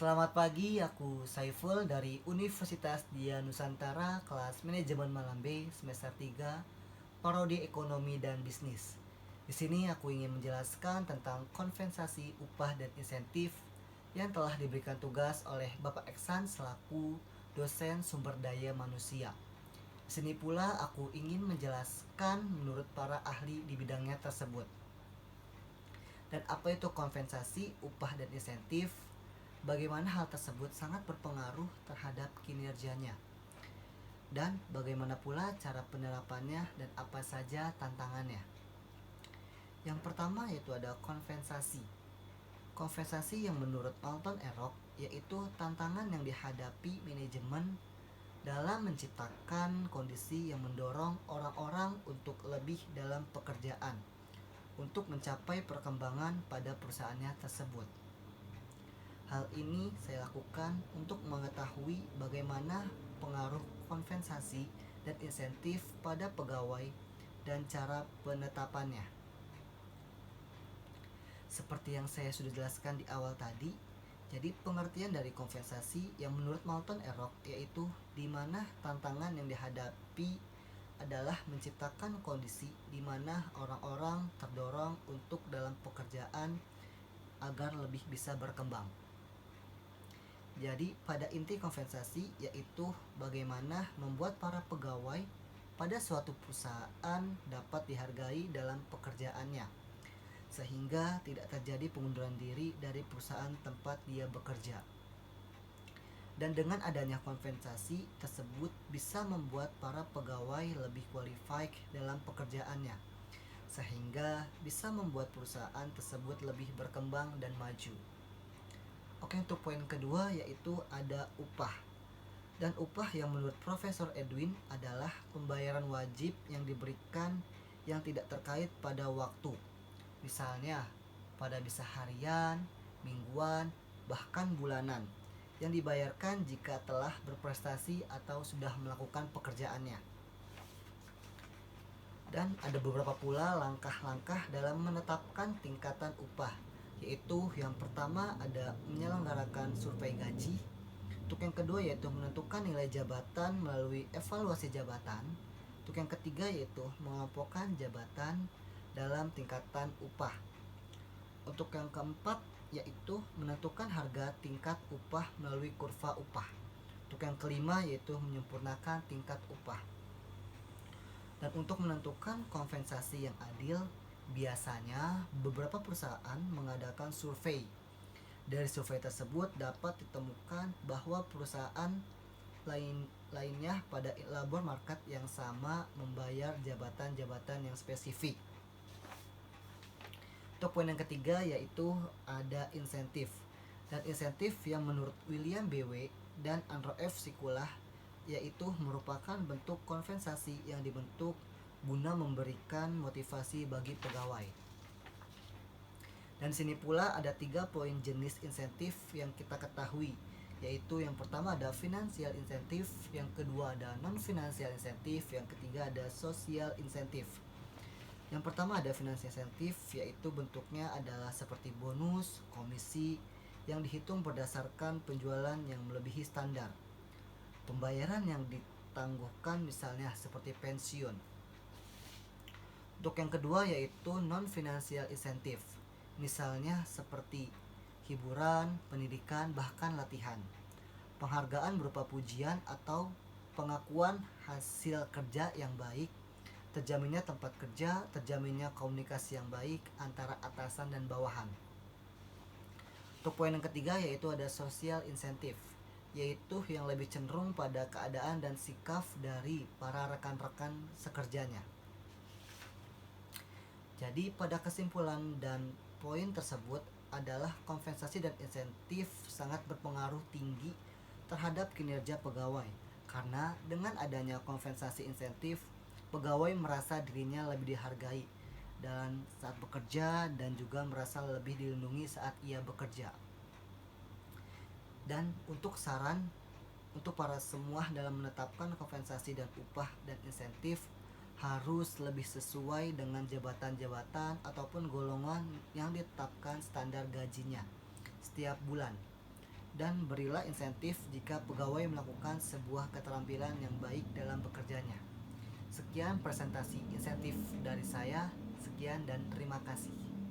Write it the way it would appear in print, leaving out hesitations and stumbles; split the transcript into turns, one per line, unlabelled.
Selamat pagi, aku Saiful dari Universitas Dia Nusantara, kelas Manajemen Malam B, semester 3, Prodi Ekonomi dan Bisnis. Di sini aku ingin menjelaskan tentang kompensasi upah dan insentif yang telah diberikan tugas oleh Bapak Eksan selaku dosen sumber daya manusia. Di sini pula aku ingin menjelaskan menurut para ahli di bidangnya tersebut. Dan apa itu kompensasi, upah, dan insentif? Bagaimana hal tersebut sangat berpengaruh terhadap kinerjanya? Dan bagaimana pula cara penerapannya dan apa saja tantangannya? Yang pertama yaitu ada kompensasi. Kompensasi yang menurut Alton Erok yaitu tantangan yang dihadapi manajemen dalam menciptakan kondisi yang mendorong orang-orang untuk lebih dalam pekerjaan untuk mencapai perkembangan pada perusahaannya tersebut. Hal ini saya lakukan untuk mengetahui bagaimana pengaruh kompensasi dan insentif pada pegawai dan cara penetapannya. Seperti yang saya sudah jelaskan di awal tadi, jadi pengertian dari kompensasi yang menurut Malton Erok yaitu di mana tantangan yang dihadapi adalah menciptakan kondisi di mana orang-orang terdorong untuk dalam pekerjaan agar lebih bisa berkembang. Jadi pada inti kompensasi yaitu bagaimana membuat para pegawai pada suatu perusahaan dapat dihargai dalam pekerjaannya sehingga tidak terjadi pengunduran diri dari perusahaan tempat dia bekerja. Dan dengan adanya kompensasi tersebut bisa membuat para pegawai lebih qualified dalam pekerjaannya sehingga bisa membuat perusahaan tersebut lebih berkembang dan maju. Oke, untuk poin kedua yaitu ada upah. Dan upah yang menurut Profesor Edwin adalah pembayaran wajib yang diberikan yang tidak terkait pada waktu. Misalnya, pada bisa harian, mingguan, bahkan bulanan yang dibayarkan jika telah berprestasi atau sudah melakukan pekerjaannya. Dan ada beberapa pula langkah-langkah dalam menetapkan tingkatan upah, yaitu yang pertama ada menyelenggarakan survei gaji. Untuk yang kedua yaitu menentukan nilai jabatan melalui evaluasi jabatan. Untuk yang ketiga yaitu mengelompokkan jabatan dalam tingkatan upah. Untuk yang keempat yaitu menentukan harga tingkat upah melalui kurva upah. Untuk yang kelima yaitu menyempurnakan tingkat upah. Dan untuk menentukan kompensasi yang adil, biasanya beberapa perusahaan mengadakan survei. Dari survei tersebut dapat ditemukan bahwa perusahaan lainnya pada labor market yang sama membayar jabatan-jabatan yang spesifik. Untuk poin yang ketiga yaitu ada insentif. Dan insentif yang menurut William B.W. dan Andrew F. Sikulah yaitu merupakan bentuk kompensasi yang dibentuk guna memberikan motivasi bagi pegawai. Dan sini pula ada 3 poin jenis insentif yang kita ketahui, yaitu yang pertama ada financial insentif, yang kedua ada non-financial insentif, yang ketiga ada social insentif. Yang pertama ada financial insentif, yaitu bentuknya adalah seperti bonus, komisi yang dihitung berdasarkan penjualan yang melebihi standar. Pembayaran yang ditangguhkan misalnya seperti pensiun. Untuk yang kedua yaitu non-financial insentif, misalnya seperti hiburan, pendidikan, bahkan latihan. Penghargaan berupa pujian atau pengakuan hasil kerja yang baik, terjaminnya tempat kerja, terjaminnya komunikasi yang baik antara atasan dan bawahan. Untuk poin yang ketiga yaitu ada social insentif, yaitu yang lebih cenderung pada keadaan dan sikap dari para rekan-rekan sekerjanya. Jadi pada kesimpulan dan poin tersebut adalah kompensasi dan insentif sangat berpengaruh tinggi terhadap kinerja pegawai, karena dengan adanya kompensasi insentif, pegawai merasa dirinya lebih dihargai dan saat bekerja dan juga merasa lebih dilindungi saat ia bekerja. Dan untuk saran untuk para semua dalam menetapkan kompensasi dan upah dan insentif harus lebih sesuai dengan jabatan-jabatan ataupun golongan yang ditetapkan standar gajinya setiap bulan. dan berilah insentif jika pegawai melakukan sebuah keterampilan yang baik dalam bekerjanya. Sekian presentasi insentif dari saya. Sekian dan terima kasih.